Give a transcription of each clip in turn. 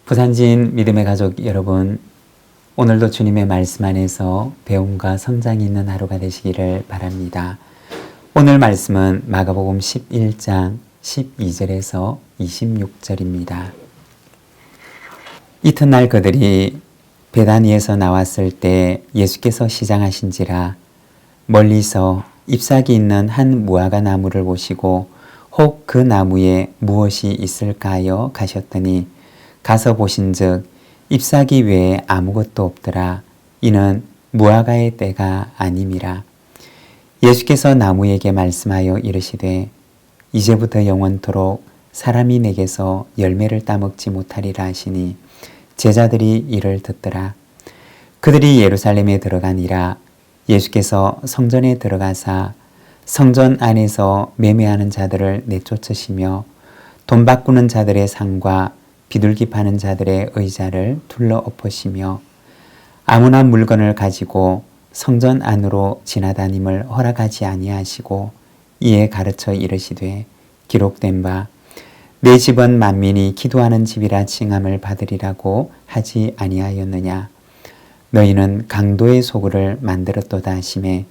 부산진 믿음의 가족 여러분, 오늘도 주님의 말씀 안에서 배움과 성장이 있는 하루가 되시기를 바랍니다. 오늘 말씀은 마가복음 11장 12절에서 26절입니다. 이튿날 그들이 베다니에서 나왔을 때 예수께서 시장하신지라 멀리서 잎사귀 있는 한 무화과 나무를 보시고 혹 그 나무에 무엇이 있을까 하여 가셨더니 가서 보신즉 잎사귀 외에 아무것도 없더라. 이는 무화과의 때가 아님이라. 예수께서 나무에게 말씀하여 이르시되 이제부터 영원토록 사람이 내게서 열매를 따먹지 못하리라 하시니 제자들이 이를 듣더라. 그들이 예루살렘에 들어가니라. 예수께서 성전에 들어가사 성전 안에서 매매하는 자들을 내쫓으시며 돈 바꾸는 자들의 상과 비둘기 파는 자들의 의자를 둘러 엎으시며 아무나 물건을 가지고 성전 안으로 지나다님을 허락하지 아니하시고 이에 가르쳐 이르시되 기록된 바 내 집은 만민이 기도하는 집이라 칭함을 받으리라고 하지 아니하였느냐. 너희는 강도의 소굴을 만들었도다 하시매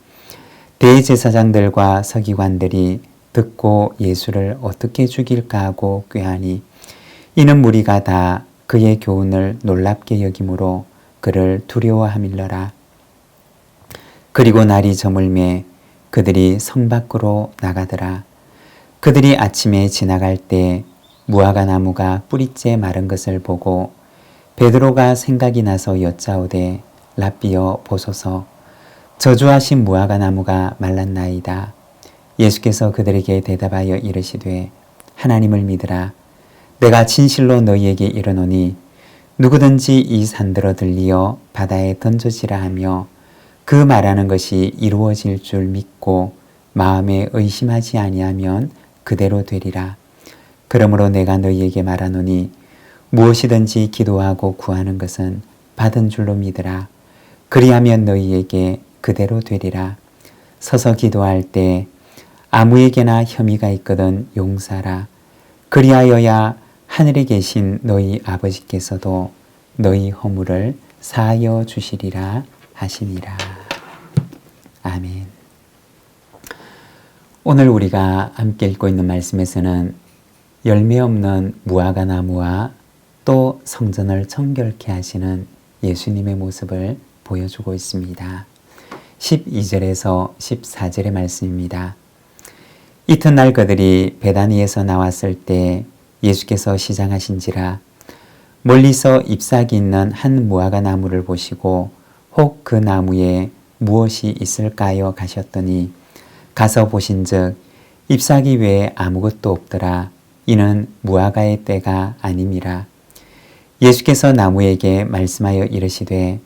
대제사장들과 서기관들이 듣고 예수를 어떻게 죽일까 하고 꾀하니 이는 무리가 다 그의 교훈을 놀랍게 여김으로 그를 두려워함일러라. 그리고 날이 저물매 그들이 성 밖으로 나가더라. 그들이 아침에 지나갈 때 무화과 나무가 뿌리째 마른 것을 보고 베드로가 생각이 나서 여짜오되 랍비여 보소서 저주하신 무화과 나무가 말랐나이다. 예수께서 그들에게 대답하여 이르시되 하나님을 믿으라. 내가 진실로 너희에게 이르노니 누구든지 이 산들어 들리어 바다에 던져지라 하며 그 말하는 것이 이루어질 줄 믿고 마음에 의심하지 아니하면 그대로 되리라. 그러므로 내가 너희에게 말하노니 무엇이든지 기도하고 구하는 것은 받은 줄로 믿으라. 그리하면 너희에게 그대로 되리라. 서서 기도할 때 아무에게나 혐의가 있거든 용서하라. 그리하여야 하늘에 계신 너희 아버지께서도 너희 허물을 사하여 주시리라 하시니라. 아멘. 오늘 우리가 함께 읽고 있는 말씀에서는 열매 없는 무화과 나무와 또 성전을 정결케 하시는 예수님의 모습을 보여주고 있습니다. 12절에서 14절의 말씀입니다. 이튿날 그들이 베다니에서 나왔을 때 예수께서 시장하신지라 멀리서 잎사귀 있는 한 무화과 나무를 보시고 혹 그 나무에 무엇이 있을까요 가셨더니 가서 보신즉 잎사귀 외에 아무것도 없더라. 이는 무화과의 때가 아님이라. 예수께서 나무에게 말씀하여 이르시되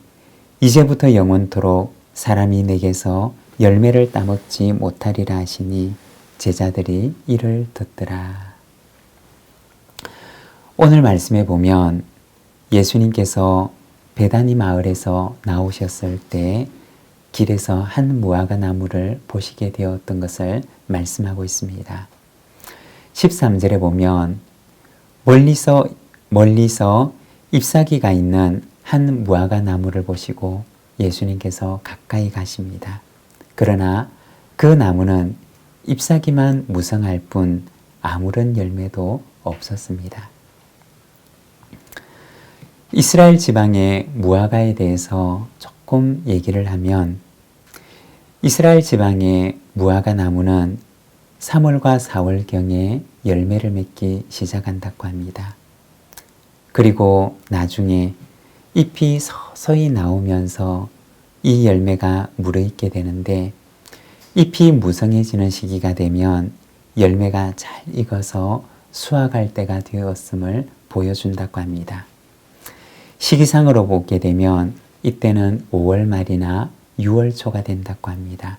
이제부터 영원토록 사람이 내게서 열매를 따먹지 못하리라 하시니 제자들이 이를 듣더라. 오늘 말씀에 보면 예수님께서 베다니 마을에서 나오셨을 때 길에서 한 무화과 나무를 보시게 되었던 것을 말씀하고 있습니다. 13절에 보면 멀리서 잎사귀가 있는 한 무화과 나무를 보시고 예수님께서 가까이 가십니다. 그러나 그 나무는 잎사귀만 무성할 뿐 아무런 열매도 없었습니다. 이스라엘 지방의 무화과에 대해서 조금 얘기를 하면 이스라엘 지방의 무화과 나무는 3월과 4월경에 열매를 맺기 시작한다고 합니다. 그리고 나중에 잎이 서서히 나오면서 이 열매가 무르익게 되는데 잎이 무성해지는 시기가 되면 열매가 잘 익어서 수확할 때가 되었음을 보여준다고 합니다. 시기상으로 보게 되면 이때는 5월 말이나 6월 초가 된다고 합니다.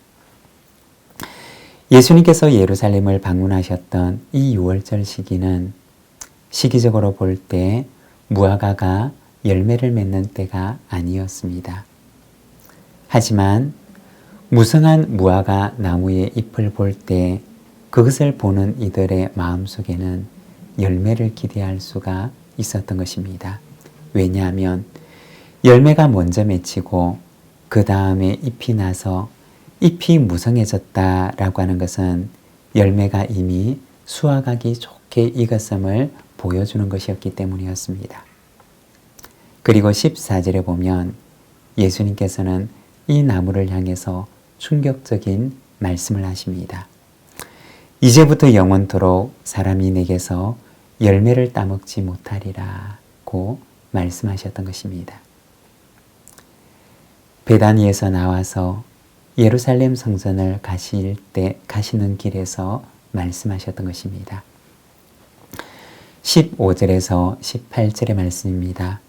예수님께서 예루살렘을 방문하셨던 이 6월절 시기는 시기적으로 볼 때 무화과가 열매를 맺는 때가 아니었습니다. 하지만 무성한 무화과 나무의 잎을 볼 때 그것을 보는 이들의 마음속에는 열매를 기대할 수가 있었던 것입니다. 왜냐하면 열매가 먼저 맺히고 그 다음에 잎이 나서 잎이 무성해졌다라고 하는 것은 열매가 이미 수확하기 좋게 익었음을 보여주는 것이었기 때문이었습니다. 그리고 14절에 보면 예수님께서는 이 나무를 향해서 충격적인 말씀을 하십니다. 이제부터 영원토록 사람이 내게서 열매를 따먹지 못하리라고 말씀하셨던 것입니다. 베다니에서 나와서 예루살렘 성전을 가시는 길에서 말씀하셨던 것입니다. 15절에서 18절의 말씀입니다.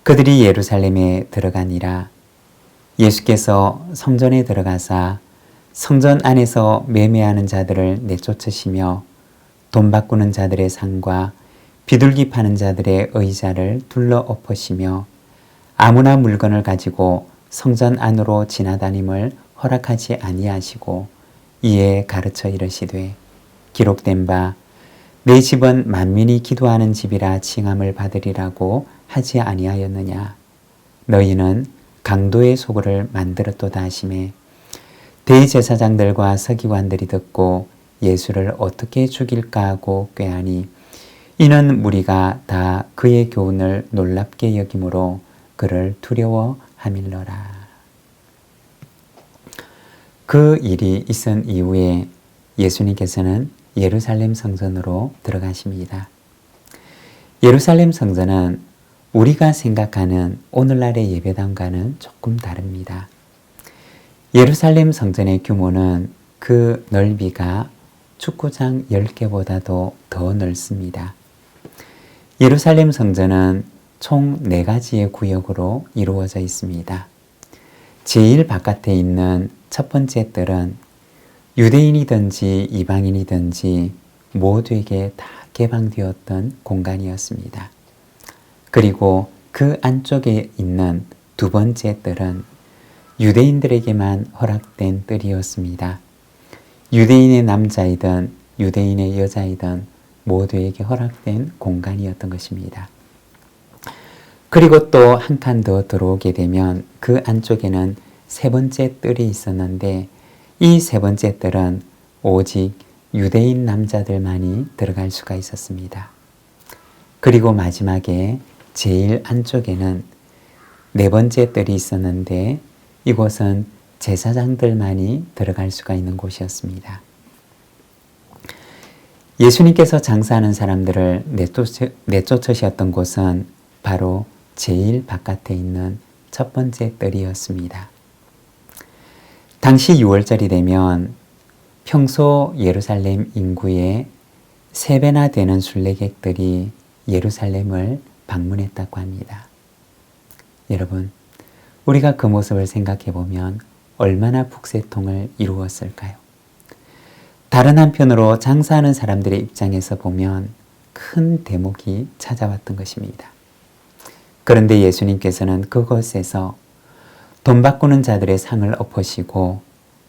그들이 예루살렘에 들어가니라. 예수께서 성전에 들어가사 성전 안에서 매매하는 자들을 내쫓으시며 돈 바꾸는 자들의 상과 비둘기 파는 자들의 의자를 둘러 엎으시며 아무나 물건을 가지고 성전 안으로 지나다님을 허락하지 아니하시고 이에 가르쳐 이르시되 기록된 바 내 집은 만민이 기도하는 집이라 칭함을 받으리라고 하지 아니하였느냐. 너희는 강도의 소굴을 만들었도다 하시매 대제사장들과 서기관들이 듣고 예수를 어떻게 죽일까 하고 꾀하니 이는 무리가 다 그의 교훈을 놀랍게 여김으로 그를 두려워함일러라. 그 일이 있은 이후에 예수님께서는 예루살렘 성전으로 들어가십니다. 예루살렘 성전은 우리가 생각하는 오늘날의 예배당과는 조금 다릅니다. 예루살렘 성전의 규모는 그 넓이가 축구장 10개보다도 더 넓습니다. 예루살렘 성전은 총 4가지의 구역으로 이루어져 있습니다. 제일 바깥에 있는 첫 번째 뜰은 유대인이든지 이방인이든지 모두에게 다 개방되었던 공간이었습니다. 그리고 그 안쪽에 있는 두 번째 뜰은 유대인들에게만 허락된 뜰이었습니다. 유대인의 남자이든 유대인의 여자이든 모두에게 허락된 공간이었던 것입니다. 그리고 또 한 칸 더 들어오게 되면 그 안쪽에는 세 번째 뜰이 있었는데 이 세 번째 뜰은 오직 유대인 남자들만이 들어갈 수가 있었습니다. 그리고 마지막에 제일 안쪽에는 네 번째 뜰이 있었는데 이곳은 제사장들만이 들어갈 수가 있는 곳이었습니다. 예수님께서 장사하는 사람들을 내쫓으셨던 곳은 바로 제일 바깥에 있는 첫 번째 뜰이었습니다. 당시 6월절이 되면 평소 예루살렘 인구의 3배나 되는 순례객들이 예루살렘을 방문했다고 합니다. 여러분, 우리가 그 모습을 생각해 보면 얼마나 북새통을 이루었을까요? 다른 한편으로 장사하는 사람들의 입장에서 보면 큰 대목이 찾아왔던 것입니다. 그런데 예수님께서는 그곳에서 돈 바꾸는 자들의 상을 엎으시고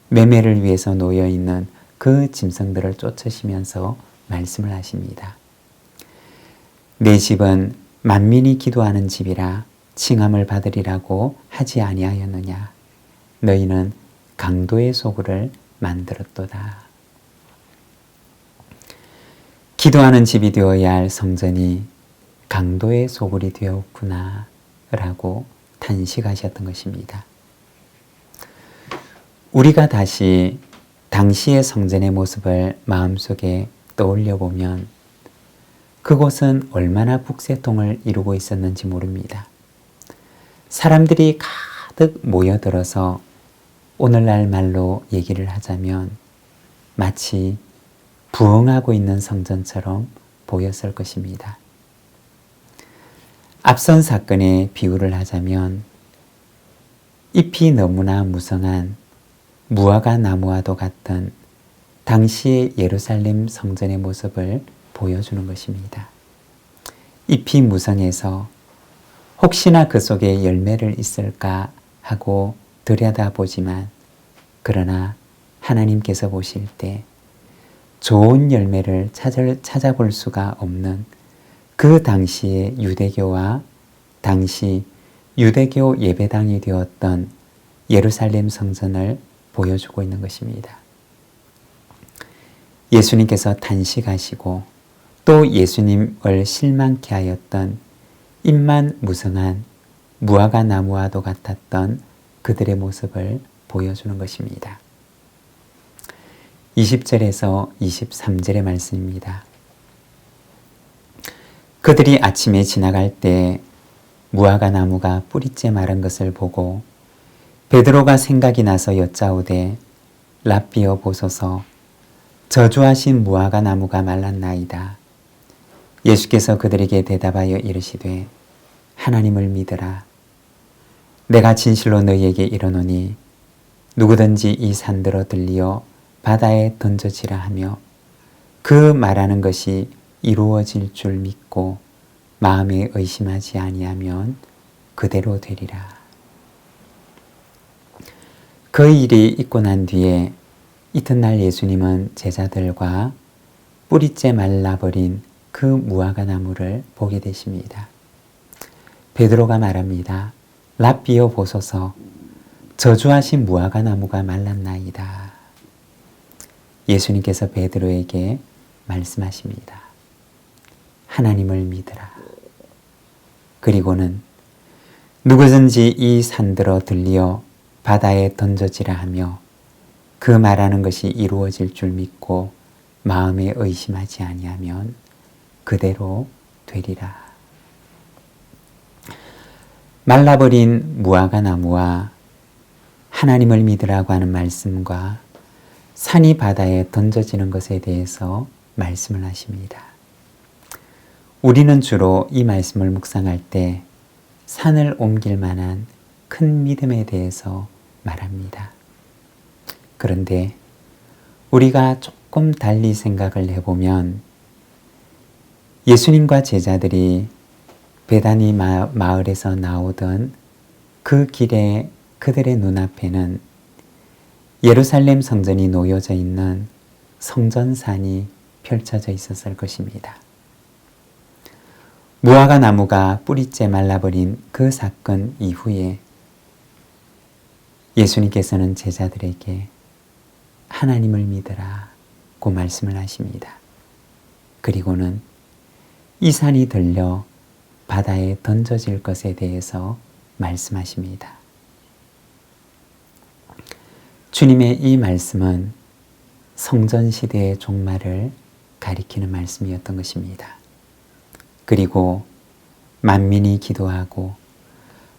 매매를 위해서 놓여있는 그 짐승들을 쫓으시면서 말씀을 하십니다. 내 집은 만민이 기도하는 집이라 칭함을 받으리라고 하지 아니하였느냐. 너희는 강도의 소굴을 만들었도다. 기도하는 집이 되어야 할 성전이 강도의 소굴이 되었구나 라고 탄식하셨던 것입니다. 우리가 다시 당시의 성전의 모습을 마음속에 떠올려 보면 그곳은 얼마나 북새통을 이루고 있었는지 모릅니다. 사람들이 가득 모여들어서 오늘날 말로 얘기를 하자면 마치 부흥하고 있는 성전처럼 보였을 것입니다. 앞선 사건의 비유를 하자면 잎이 너무나 무성한 무화과 나무와도 같은 당시의 예루살렘 성전의 모습을 보여주는 것입니다. 잎이 무성해서 혹시나 그 속에 열매를 있을까 하고 들여다보지만 그러나 하나님께서 보실 때 좋은 열매를 찾아볼 수가 없는 그 당시의 유대교와 당시 유대교 예배당이 되었던 예루살렘 성전을 보여주고 있는 것입니다. 예수님께서 단식하시고 또 예수님을 실망케 하였던 입만 무성한 무화과 나무와도 같았던 그들의 모습을 보여주는 것입니다. 20절에서 23절의 말씀입니다. 그들이 아침에 지나갈 때 무화과 나무가 뿌리째 마른 것을 보고 베드로가 생각이 나서 여짜오되 랍비여 보소서 저주하신 무화과 나무가 말랐나이다. 예수께서 그들에게 대답하여 이르시되 하나님을 믿으라. 내가 진실로 너희에게 이르노니 누구든지 이 산들어 들리어 바다에 던져지라 하며 그 말하는 것이 이루어질 줄 믿고 마음에 의심하지 아니하면 그대로 되리라. 그 일이 있고 난 뒤에 이튿날 예수님은 제자들과 뿌리째 말라버린 그 무화과 나무를 보게 되십니다. 베드로가 말합니다. 랍비여 보소서 저주하신 무화과 나무가 말랐나이다. 예수님께서 베드로에게 말씀하십니다. 하나님을 믿으라. 그리고는 누구든지 이 산들어 들리어 바다에 던져지라 하며 그 말하는 것이 이루어질 줄 믿고 마음에 의심하지 아니하면 그대로 되리라. 말라버린 무화과 나무와 하나님을 믿으라고 하는 말씀과 산이 바다에 던져지는 것에 대해서 말씀을 하십니다. 우리는 주로 이 말씀을 묵상할 때 산을 옮길 만한 큰 믿음에 대해서 말합니다. 그런데 우리가 조금 달리 생각을 해보면 예수님과 제자들이 베다니 마을에서 나오던 그 길에 그들의 눈앞에는 예루살렘 성전이 놓여져 있는 성전산이 펼쳐져 있었을 것입니다. 무화과 나무가 뿌리째 말라버린 그 사건 이후에 예수님께서는 제자들에게 하나님을 믿으라고 말씀을 하십니다. 그리고는 이 산이 들려 바다에 던져질 것에 대해서 말씀하십니다. 주님의 이 말씀은 성전시대의 종말을 가리키는 말씀이었던 것입니다. 그리고 만민이 기도하고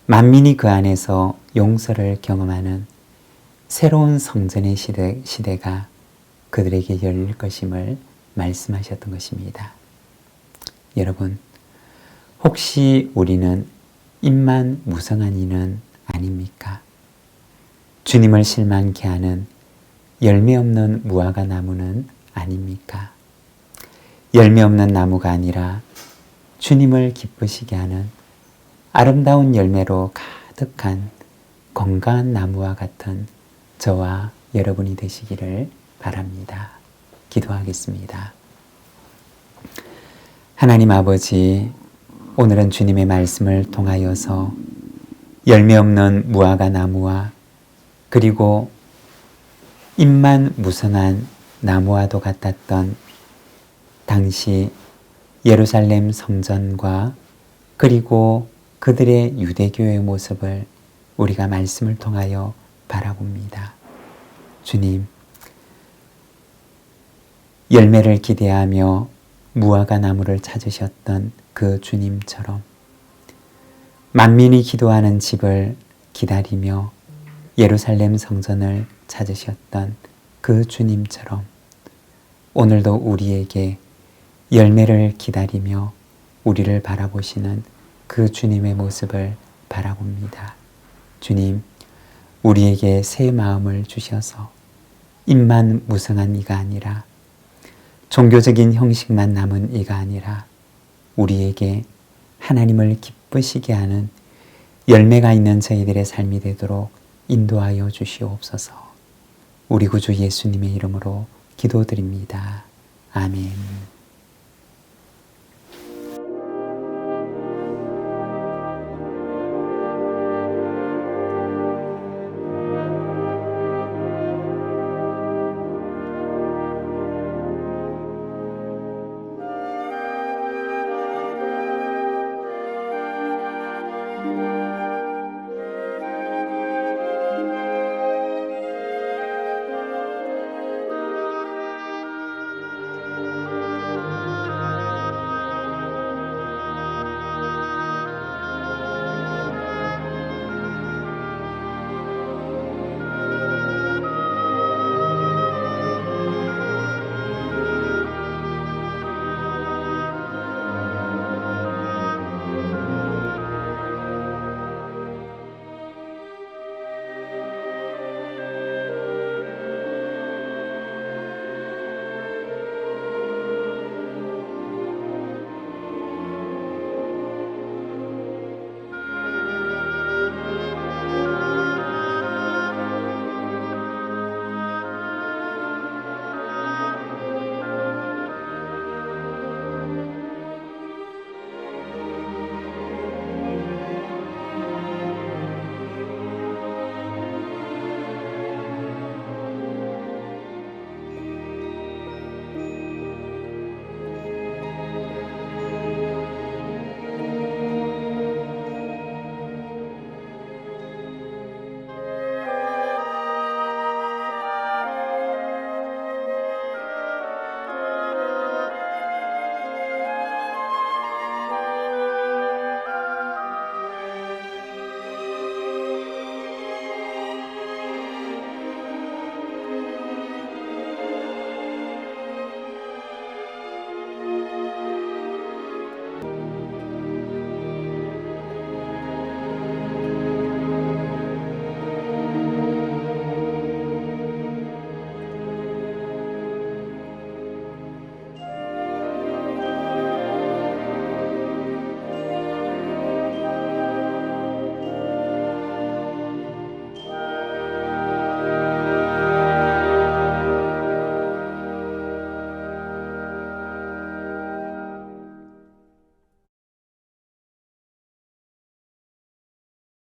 만민이 그 안에서 용서를 경험하는 새로운 성전의 시대가 그들에게 열릴 것임을 말씀하셨던 것입니다. 여러분, 혹시 우리는 입만 무성한 이는 아닙니까? 주님을 실망케 하는 열매 없는 무화과 나무는 아닙니까? 열매 없는 나무가 아니라 주님을 기쁘시게 하는 아름다운 열매로 가득한 건강한 나무와 같은 저와 여러분이 되시기를 바랍니다. 기도하겠습니다. 하나님 아버지, 오늘은 주님의 말씀을 통하여서 열매 없는 무화과 나무와 그리고 잎만 무성한 나무와도 같았던 당시 예루살렘 성전과 그리고 그들의 유대교의 모습을 우리가 말씀을 통하여 바라봅니다. 주님, 열매를 기대하며 무화과 나무를 찾으셨던 그 주님처럼 만민이 기도하는 집을 기다리며 예루살렘 성전을 찾으셨던 그 주님처럼 오늘도 우리에게 열매를 기다리며 우리를 바라보시는 그 주님의 모습을 바라봅니다. 주님, 우리에게 새 마음을 주셔서 입만 무성한 이가 아니라 종교적인 형식만 남은 이가 아니라 우리에게 하나님을 기쁘시게 하는 열매가 있는 저희들의 삶이 되도록 인도하여 주시옵소서. 우리 구주 예수님의 이름으로 기도드립니다. 아멘.